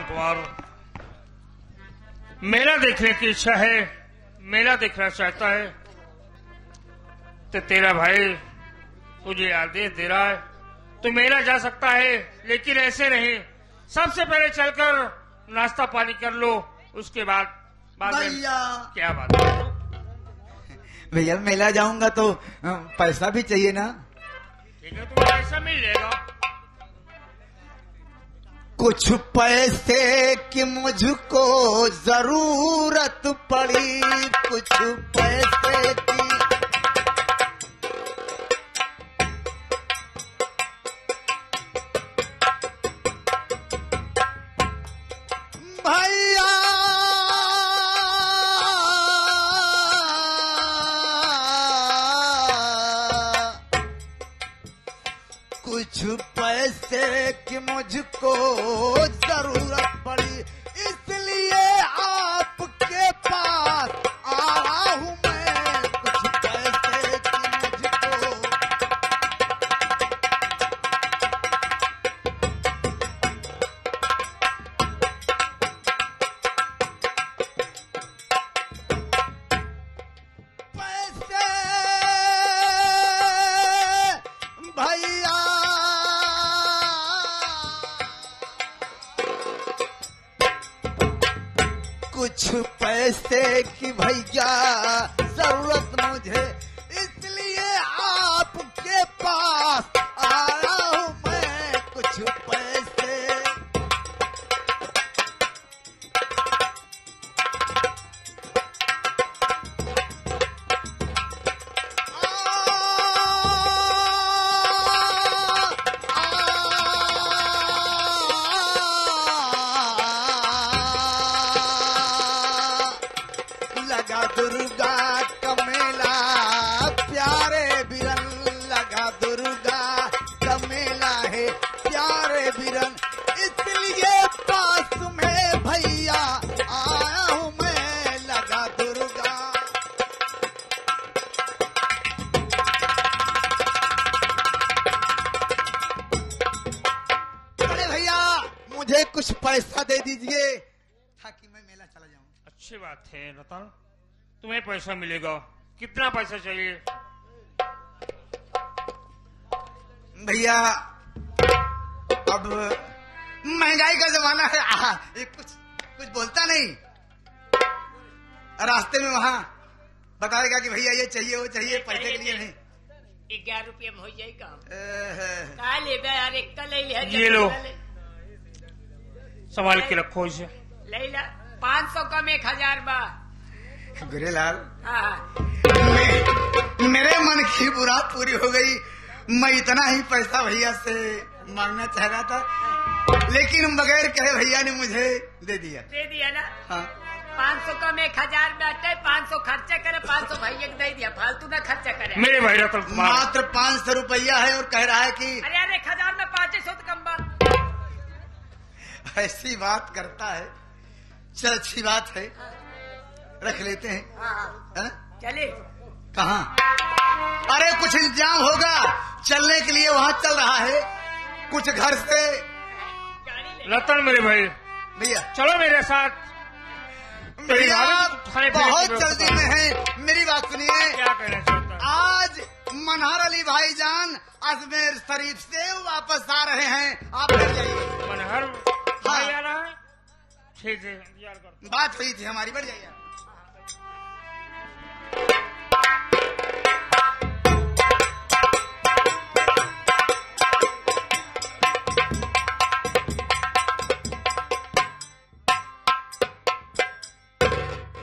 कुमार, मेला देखने की इच्छा है, मेला देखना चाहता है तो तेरा भाई तुझे आदेश दे रहा है तो मेला जा सकता है, लेकिन ऐसे नहीं। सबसे पहले चलकर नाश्ता पानी कर लो, उसके बाद भैया क्या बात है? भैया मेला जाऊंगा तो पैसा भी चाहिए ना। ठीक है, तुम्हें पैसा मिल जाएगा। कुछ पैसे की मुझको जरूरत पड़ी, कुछ पैसे की। भैया कुछ पैसे की मुझको जरूरत पड़ी, इसलिए आपके पास आया हूँ मैं। कुछ पैसे की मुझको पैसे भैया कुछ पैसे की भैया जरूरत मुझे, इसलिए आपके पास आया हूँ मैं। कुछ पैसे लगा दुर्गा का मेला प्यारे बिरन, लगा दुर्गा का मेला है प्यारे बिरन, इसलिए पास में भैया आया हूँ मैं। लगा दुर्गा अरे भैया मुझे कुछ पैसा दे दीजिए ताकि मैं मेला चला जाऊं। अच्छी बात है रतन, तुम्हें पैसा मिलेगा। कितना पैसा चाहिए? भैया अब महंगाई का जमाना है, ये कुछ बोलता नहीं। रास्ते में वहाँ बताएगा कि भैया ये चाहिए वो चाहिए, पैसे के लिए नहीं। 11 रुपये में हो जाएगा। एहे। लेगा यार, एक का ले लिया। ये लो, संभाल के रखो इसे। ले ला, 500 कम 1000 बा। गुरेलाल हाँ, मेरे मन की बुरा पूरी हो गई। मैं इतना ही पैसा भैया से मांगना चाह रहा था, लेकिन बगैर कहे भैया ने मुझे दे दिया। दे दिया ना। हाँ 500 कम 1000 बैठे, 500 खर्चा करे, 500 भैया को दे दिया। फालतू ना खर्चा करे। मेरे भाई रतन कुमार, मात्र 500 रुपया है और कह रहा है कि अरे यार 1000 में 500 तो कम बा। ऐसी बात करता है। चल अच्छी बात है, रख लेते हैं। हाँ, है? चले। कहाँ? अरे कुछ इंतजाम होगा चलने के लिए, वहाँ चल रहा है कुछ घर से। गाड़ी ले। रतन मेरे भाई, भैया चलो मेरे साथ। भैया खाने पीने की बहुत व्यवस्था। जल्दी में है, मेरी बात सुनिए। क्या कहना चाहता है? आज मनहर अली भाईजान अजमेर शरीफ से वापस आ रहे हैं, आप बैठ जाइए। मनहर भाई आ रहा है? ठीक है, इंतजार करो। बात हुई थी हमारी, बढ़ जाइए।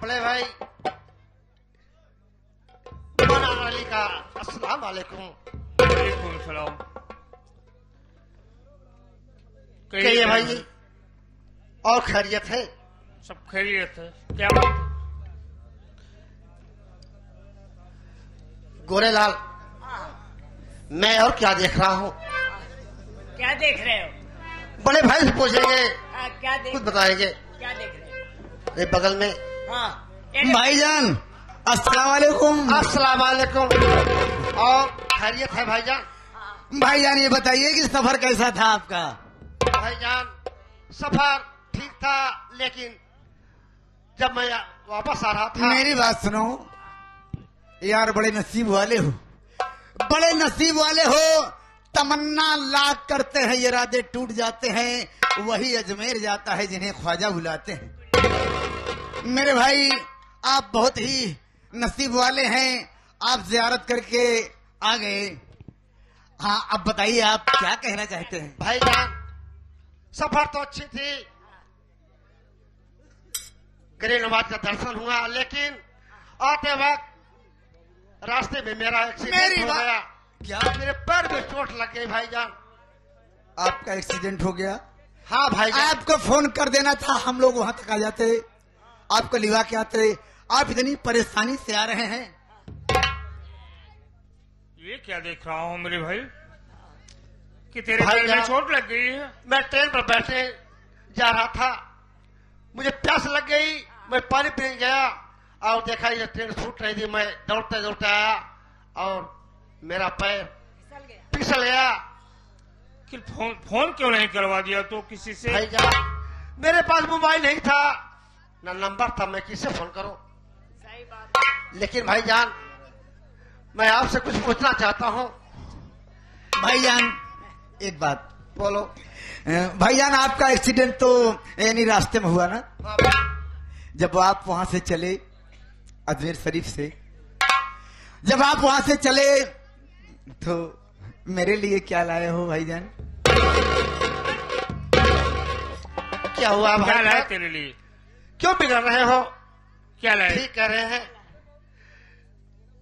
बड़े भाई मनहर अली का अस्सलाम वालेकुम। वालेकुम सलाम। कहिए भाई, और खैरियत है? सब खैरियत है। क्या बात? गोरेलाल, मैं और क्या देख रहा हूँ? क्या देख रहे हो? बड़े भाई से पूछेंगे, क्या देख कुछ बताएंगे। क्या देख रहे हो? अरे बगल में हाँ, भाईजान अस्सलाम वालेकुम। अस्सलाम वालेकुम। और खैरियत है भाईजान? भाईजान ये बताइए कि सफर कैसा था आपका? भाईजान सफर ठीक था, लेकिन जब मैं वापस आ रहा था। मेरी बात सुनो यार, बड़े नसीब वाले हो, बड़े नसीब वाले हो। तमन्ना लाख करते हैं, इरादे टूट जाते हैं, वही अजमेर जाता है जिन्हें ख्वाजा बुलाते हैं। मेरे भाई आप बहुत ही नसीब वाले हैं, आप जियारत करके आ गए। हाँ अब बताइए आप क्या कहना चाहते हैं? भाईजान सफर तो अच्छी थी, गरीब नवाज का दर्शन हुआ, लेकिन आते वक्त रास्ते में मेरा एक्सीडेंट हो गया। क्या मेरे पैर में चोट लग गई भाईजान। आपका एक्सीडेंट हो गया? हाँ भाईजान। आपको फोन कर देना था, हम लोग वहां तक आ जाते, आपको लिवा के आते। आप इतनी परेशानी से आ रहे हैं। ये क्या देख रहा हूँ मेरे भाई कि तेरे पैर में चोट लग गई है? मैं ट्रेन पर बैठे जा रहा था, मुझे प्यास लग गई, मैं पानी पीने गया और देखा ये ट्रेन छूट रही थी। मैं दौड़ते दौड़ते आया और मेरा पैर फिसल गया। कि फोन क्यों नहीं करवा दिया तो किसी से? भाईजान मेरे पास मोबाइल नहीं था, ना नंबर था, मैं किससे फोन करूं? सही बात। लेकिन भाईजान मैं आपसे कुछ पूछना चाहता हूं। भाईजान एक बात बोलो। भाईजान आपका एक्सीडेंट तो यानी रास्ते में हुआ ना? हाँ। जब आप वहां से चले अजमेर शरीफ से, जब आप वहां से चले तो मेरे लिए क्या लाए हो भाईजान? क्या हुआ क्या लाए भाई? तेरे लिए? क्यों बिगड़ रहे हो? क्या लाए? ठीक कह रहे हैं,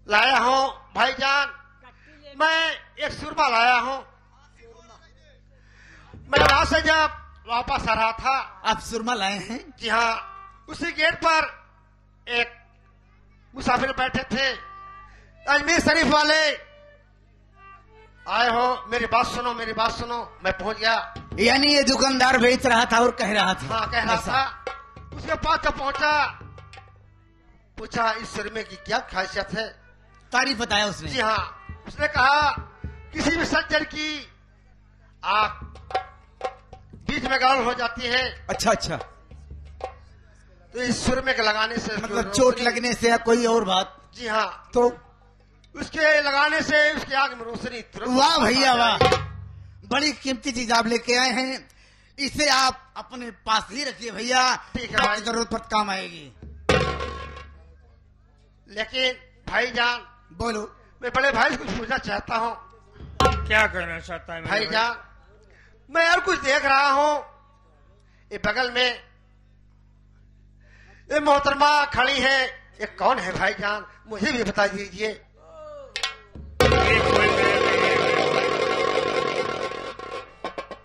लाया हूं भाईजान, मैं एक सुरमा लाया हूं। मैं वहां से जब वापस आ रहा था। आप सुरमा लाए हैं? जी हाँ, उसी गेट पर एक मुसाफिर बैठे थे, अजमेर शरीफ वाले आए हो। मेरी बात सुनो, मेरी बात सुनो। मैं पहुंच गया। यानी ये दुकानदार बेच रहा था और कह रहा था? हाँ कह रहा था। उसके पास जब पहुंचा, पूछा इस सुरमे की क्या खासियत है? तारीफ बताया उसने? जी हाँ, उसने कहा किसी भी सज्जन की आंख बीच में गाल हो जाती है। अच्छा अच्छा, तो इस सुरमे के लगाने से मतलब चोट लगने से या कोई और बात? जी हाँ, तो उसके लगाने से उसकी आंख में रोशनी तुरंत। वाह भैया वाह, बड़ी कीमती चीज आप लेके आए हैं, इसे आप अपने पास ही रखिए भैया, ठीक है भाई। जरूरत पर काम आएगी। लेकिन भाईजान बोलो। मैं बड़े भाई से कुछ पूछना चाहता हूँ। क्या कहना चाहता है मेरे भाई? भाईजान मैं और कुछ देख रहा हूँ, ये बगल में ये मोहतरमा खड़ी है, ये कौन है भाईजान? मुझे भी बता दीजिए।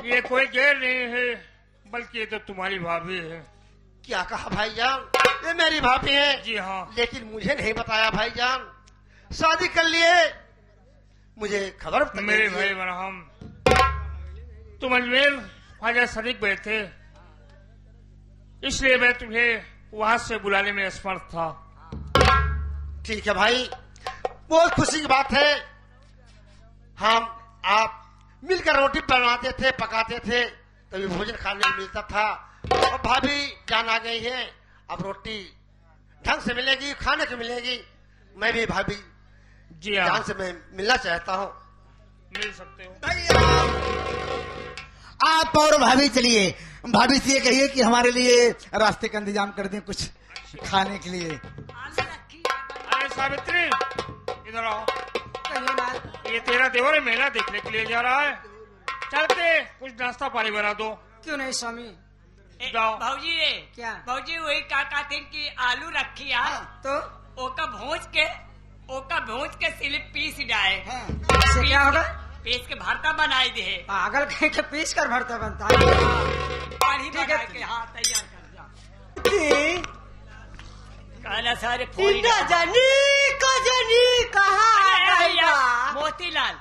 ये कोई गैर नहीं है, बल्कि ये तो तुम्हारी भाभी है। क्या कहा भाईजान? ये मेरी भाभी है। जी हाँ। लेकिन मुझे नहीं बताया भाईजान, शादी कर लिए, मुझे खबर तक नहीं मेरे दी। भाई बरहम, तुम अजमेर ख्वाजा शरीफ गए थे, इसलिए मैं तुम्हें वहां से बुलाने में असमर्थ था। ठीक है भाई, बहुत खुशी की बात है। हम आप मिलकर रोटी बनाते थे, पकाते थे, तभी भोजन खाने को मिलता था। और भाभी जान आ गई है, अब रोटी ढंग से मिलेगी, खाने को मिलेगी। मैं भी भाभी जी हाँ, जान से मैं मिलना चाहता हूँ। मिल सकते हो। आप और भाभी चलिए, भाभी से ये कहिए कि हमारे लिए रास्ते का इंतजाम कर दें कुछ खाने के लिए। अरे सावित्री, इधर आओ। ये तेरा देवर मेला देखने के लिए जा रहा है, चल के कुछ नाश्ता पानी बना दो। क्यों नहीं स्वामी? जाओ। भाजी ये क्या? भाजी वही काका थे कि आलू रखी यार, तो ओका भूज के सिलिप पीस जाए। इससे क्या होगा? पीस के भरता बनाई दे। पागल कहीं के पीस कर भरता बनता है। पानी बना के हाँ तैयार कर जा। कहना सारे फोड़ी कहा मोतीलाल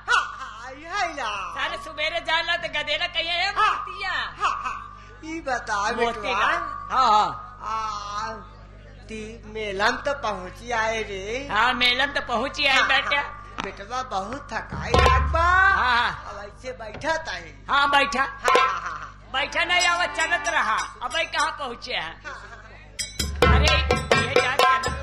सारे सुबेरे जाला तो गदेला कहिए है मोतिया। बता मोतीलाल हाँ मेलन तो पहुंची आए रे। हाँ मेलन तो पहुंची आए बेटा। बेटवा बहुत थकाई लागबा। हाँ अब ऐसे बैठा था। हाँ बैठा। बैठा नहीं आवा चलत रहा। अब कहाँ पहुँचे हैं? अरे ये जा चलत।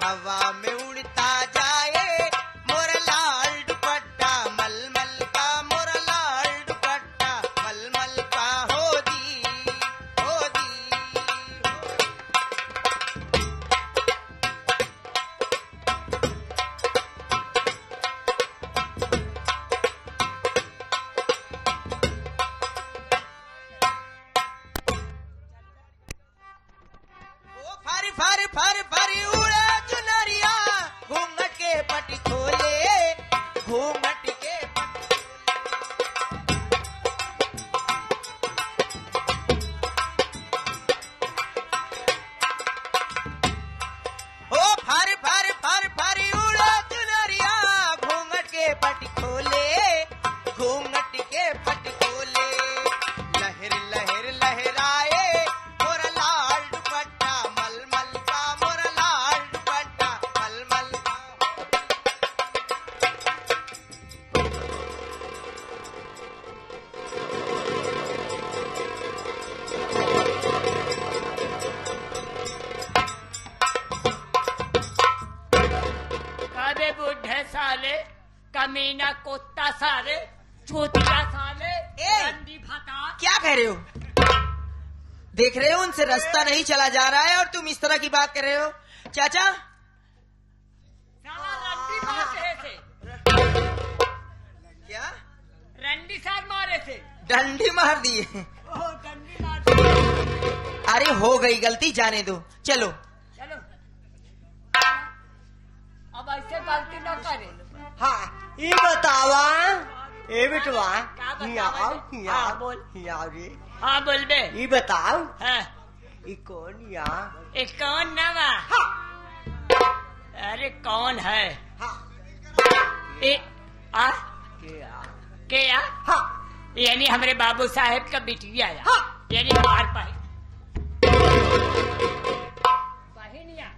हवा में उड़ता जाए मोरा लाल दुपट्टा मलमल का, मोरा लाल दुपट्टा मलमल का हो दी, हो दी। ओ फारी फारी फारी फारी उड़े चुनरिया, घूंघट के पटी खोले, घूंघट के पटी ओ फारी फारी फारी फारी उड़े चुनरिया, घूंघट के पटी खोले, घूंघट के पटी खोले। लहर लहर लहराए मोरा लाल दुपट्टा मलमल का, मोरा लाल दुपट्टा मलमल का। अरे बुढ़े साले, कमीना कुत्ता साले, चूतिया साले, गंदी भता। क्या कह रहे हो? देख रहे हो उनसे रास्ता नहीं चला जा रहा है और तुम इस तरह की बात कर रहे हो? चाचा साला रंडी मारे थे। क्या? रंडी सार मारे थे। डंडी मार दिए? ओह डंडी मार दी। अरे हो गई गलती, जाने दो, चलो। चलो अब ऐसे गलती न करे। हाँ ये बतावा, ए बेटवा, क्या बतावा? हिया हाँ, बोल। हिया रे, हाँ बोल बे। ये बताओ हाँ ये कौन या? ये कौन नामा? अरे कौन है? हाँ ए आ क्या? क्या? हाँ यानी हमारे बाबू साहेब का बिटिया है। हाँ। यानी हमार पाई बहनिया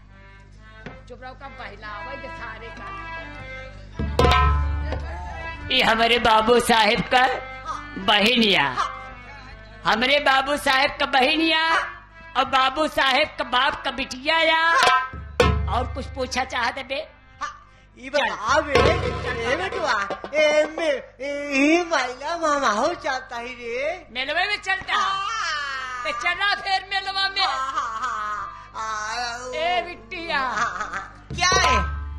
चुप रहो का बहलावे के सारे का। ये हमारे बाबू साहेब का बहनिया, हमारे बाबू साहेब का बहनिया और बाबू साहेब का बाप का बिटिया या। और कुछ पूछा चाहते बे? ये बताओ ए बेटवा, ये महिला मामा हो चाहता ही रे। मेलवे में चलता तो चला फिर मेलवा में। ए बिटिया क्या है?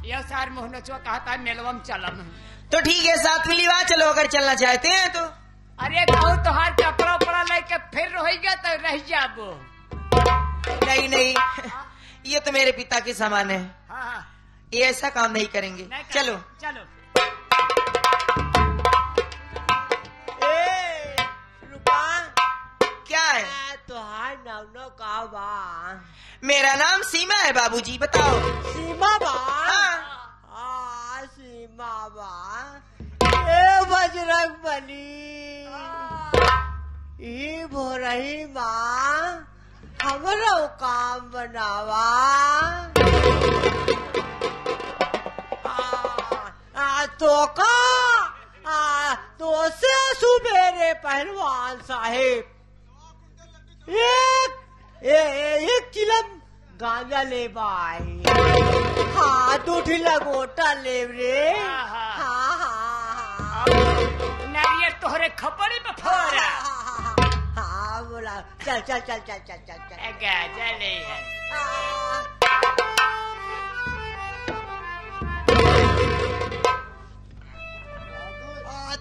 यह सार मोहनचुआ कहता है मेलवा में चलम। तो ठीक है, साथ में लिवा चलो अगर चलना चाहते हैं तो। अरे कहूँ तोहार कपड़ा उपड़ा लेके फिर रहेगा तो रह जाबो। नहीं नहीं, ये तो मेरे पिता के समान है, हाँ ये ऐसा काम नहीं करेंगे। नहीं कर- चलो चलो। क्या है? तोहार नाम न का बा? मेरा नाम सीमा है बाबूजी, बताओ। सीमा बा? हाँ। सीमा बा। ए बजरंग बली, ई भोरही माँ हमरो काम बनावा। तो से सुबेरे पहलवान साहेब एक चिलम गांजा ले बाई। हाँ 2 ठिला गोटा ले रे। हाँ, हाँ हाँ नारियल तोहरे खपड़ी में फोड़ा। हाँ बोला चल चल चल चल चल चल चल। गाजा ले है।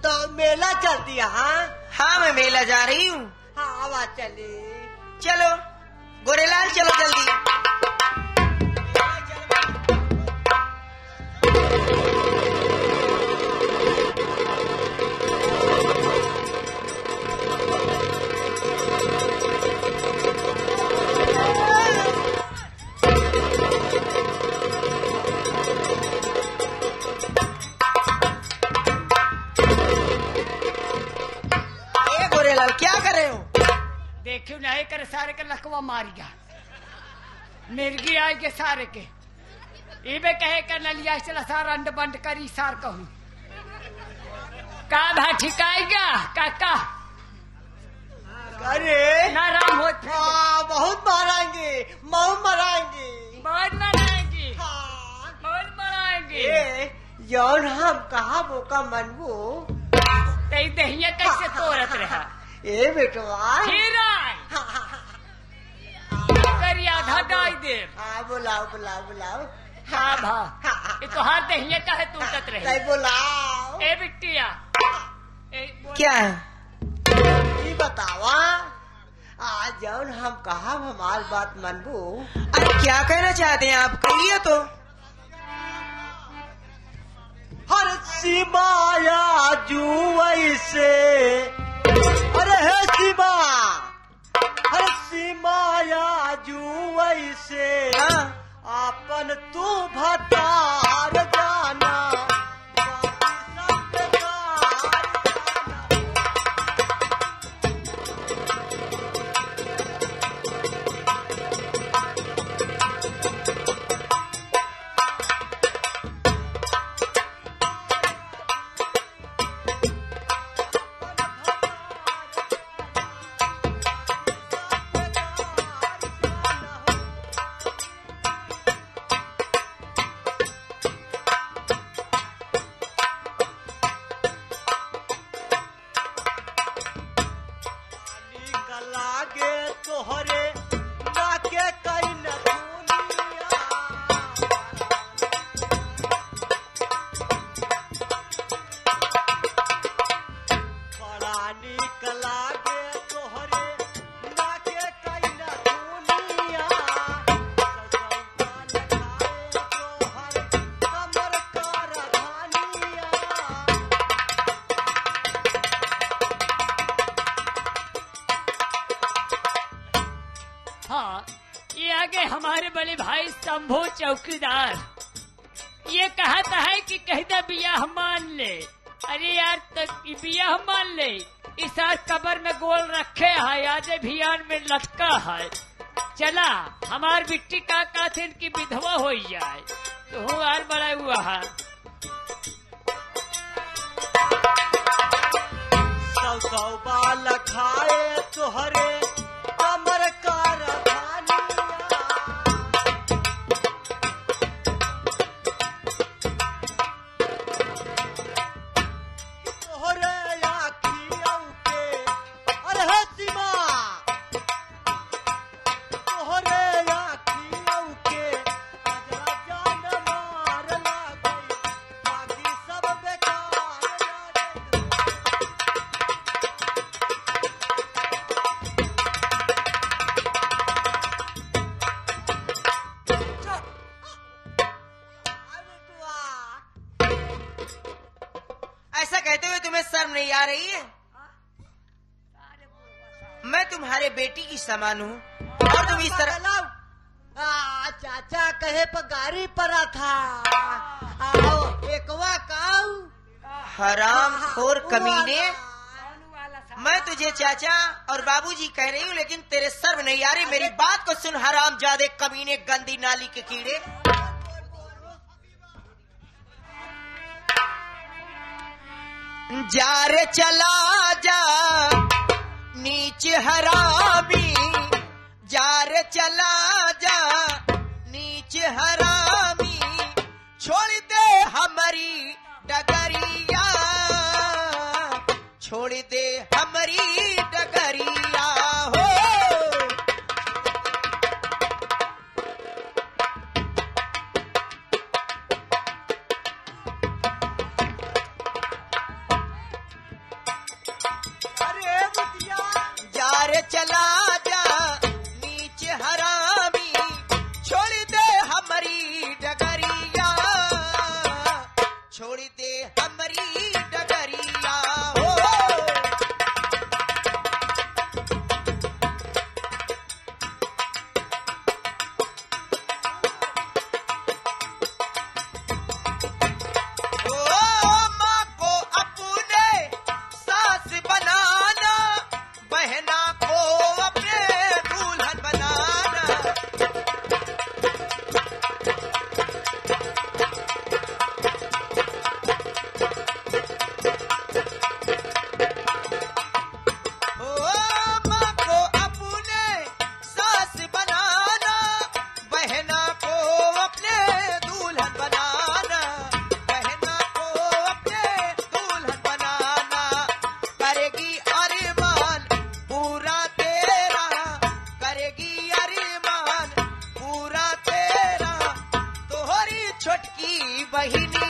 तो मेला चल दिया। हाँ हाँ मैं मेला जा रही हूँ। हाँ आवाज चली। चलो गोरेलाल चलो जल्दी। मारिया मिर्गी आई के सारे के इबे कहे कर नलिया चला सार अंड बंड करी सार कहूँ का भा ठिकाएगा काका अरे नाराम हो बहुत मारेंगे बहुत मराएंगे बहुत मनाएंगी हाँ। बहुत मनाएंगी जौन हम कहा वो का मनबू तई दहिया कैसे तोड़त रहा ए बेटवा हीरा करी आधा डाई दे हाँ बुलाओ बुलाओ बुलाओ हाँ भा ये तो हाथ दहिया का है टूटत रहे नहीं बुलाओ ए बिट्टिया क्या है ये बतावा आज जौन हम कहा हमार बात मनबू अरे क्या कहना चाहते हैं आप कहिए तो हर सिमाया जुवई से अरे है सिमा हर सिमाया जुवई से हाँ। आपन तू भतार जाना बाकी सब बेकार जाना। लागे तोहरे नाके कई न दुनिया बड़ा नीक लागे तोहरे नाके कई न दुनिया सजौता लगाए तोहर कमर का रधानिया हाँ ये आगे हमारे बड़े भाई शंभू चौकीदार ये कहता है कि कहता बियाह मान ले अरे यार तक बियाह मान ले इस साल कबर में गोल रखे है आज अभियान में लटका है चला हमार बिट्टी का कहते की विधवा हो जाए तो हूँ यार बड़ा हुआ है सौ सौ बाल खाए तोहरे कमर का रधानिया तोहरे आँखियों के अरे हे सीमा तोहरे आँखियों के अजरा जान मार लागई बाकी सब बेकार लागई ऐसा कहते हुए तुम्हें शर्म नहीं आ रही है मैं तुम्हारे बेटी की समान हूँ और तुम इस तरह चाचा कहे पर गाड़ी पड़ा था आओ एकवा काऊ हराम खोर कमीने मैं तुझे चाचा और बाबूजी कह रही हूँ लेकिन तेरे शर्म नहीं आ रही मेरी बात को सुन हराम जादे कमीने गंदी नाली के कीड़े जा रे चला जा नीचे हरामी जा रे चला जा नीचे हरामी छोड़ दे हमारी डगरिया छोड़ दे हमारी डगरिया हो अरे बुटिया जा रे चला जा नीचे हरामी छोड़ दे हमारी डगरिया छोड़ दे हमारी डगरिया हो बहिनी